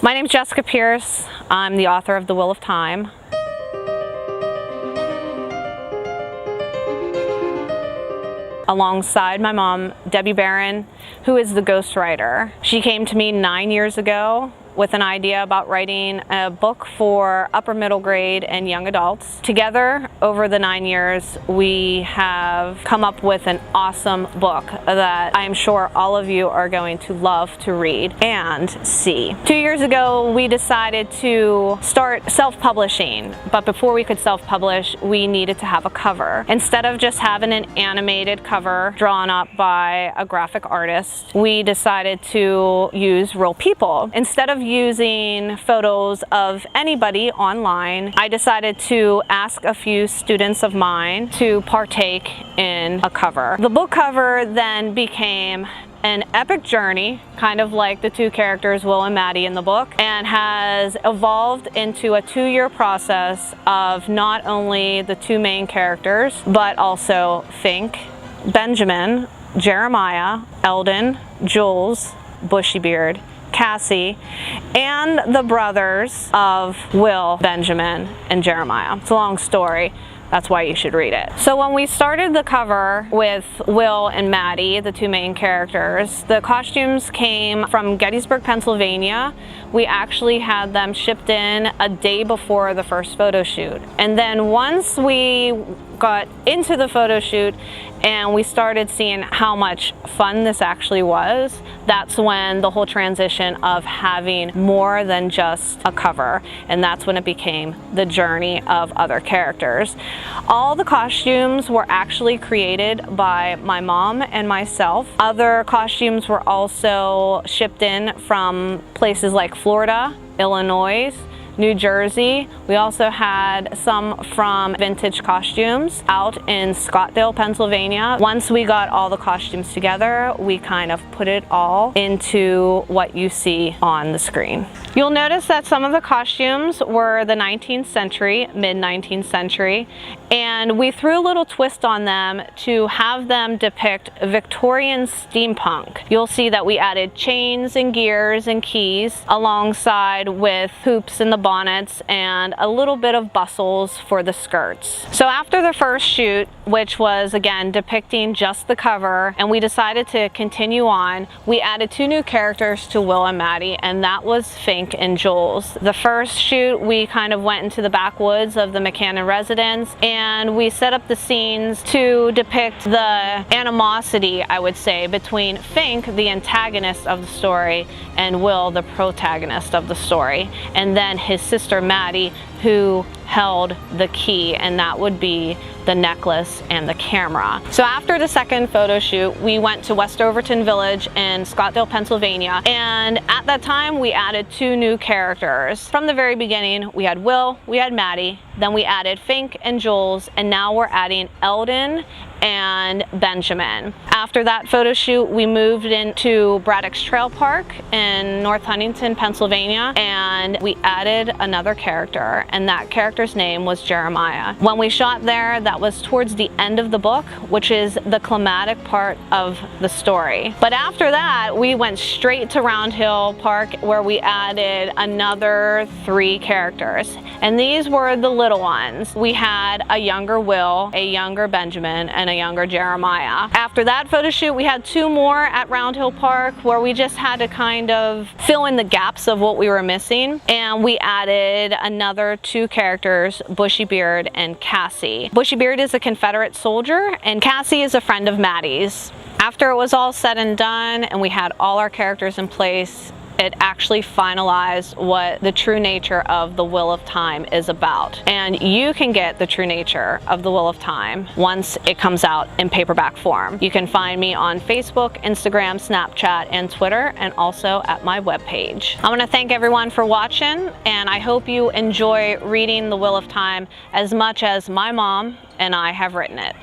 My name's Jessica Pierce. I'm the author of The Wheel of Time. Alongside my mom, Debbie Barron, who is the ghostwriter. She came to me 9 years ago with an idea about writing a book for upper middle grade and young adults. Together, over the 9 years, we have come up with an awesome book that I am sure all of you are going to love to read and see. 2 years ago, we decided to start self-publishing, but before we could self-publish, we needed to have a cover. Instead of just having an animated cover drawn up by a graphic artist, we decided to use real people. Instead of using photos of anybody online, I decided to ask a few students of mine to partake in a cover. The book cover then became an epic journey, kind of like the two characters, Will and Maddie, in the book, and has evolved into a 2-year process of not only the two main characters, but also Fink, Benjamin, Jeremiah, Eldon, Jules, Bushybeard, Cassie, and the brothers of Will, Benjamin, and Jeremiah. It's a long story. That's why you should read it. So when we started the cover with Will and Maddie, the two main characters, the costumes came from Gettysburg, Pennsylvania. We actually had them shipped in a day before the first photo shoot. And then once we got into the photo shoot and we started seeing how much fun this actually was, that's when the whole transition of having more than just a cover, and that's when it became the journey of other characters. All the costumes were actually created by my mom and myself. Other costumes were also shipped in from places like Florida, Illinois, New Jersey. We also had some from Vintage Costumes out in Scottsdale, Pennsylvania. Once we got all the costumes together, we kind of put it all into what you see on the screen. You'll notice that some of the costumes were the 19th century, mid-19th century, and we threw a little twist on them to have them depict Victorian steampunk. You'll see that we added chains and gears and keys alongside with hoops in the bonnets and a little bit of bustles for the skirts. So after the first shoot, which was again depicting just the cover, and we decided to continue on, we added 2 new characters to Will and Maddie, and that was Fink and Jules. The first shoot, we kind of went into the backwoods of the McCannon residence, and we set up the scenes to depict the animosity, I would say, between Fink, the antagonist of the story, and Will, the protagonist of the story, and then his sister Maddie, who held the key, and that would be the necklace and the camera. So after the second photo shoot, we went to West Overton Village in Scottsdale, Pennsylvania, and at that time we added 2 new characters. From the very beginning, we had Will, we had Maddie, then we added Fink and Jules, and now we're adding Eldon and Benjamin. After that photo shoot, we moved into Braddock's Trail Park in North Huntington, Pennsylvania, and we added another character, and that character's name was Jeremiah. When we shot there, that was towards the end of the book, which is the climatic part of the story. But after that, we went straight to Round Hill Park, where we added another 3 characters, and these were the little ones. We had a younger Will, a younger Benjamin, and a younger Jeremiah. After that photo shoot, we had 2 more at Round Hill Park, where we just had to kind of fill in the gaps of what we were missing, and we added another 2 characters, Bushybeard and Cassie. Bushybeard is a Confederate soldier, and Cassie is a friend of Maddie's. After it was all said and done, and we had all our characters in place, it actually finalized what the true nature of The Wheel of Time is about. And you can get the true nature of The Wheel of Time once it comes out in paperback form. You can find me on Facebook, Instagram, Snapchat, and Twitter, and also at my webpage. I want to thank everyone for watching, and I hope you enjoy reading The Wheel of Time as much as my mom and I have written it.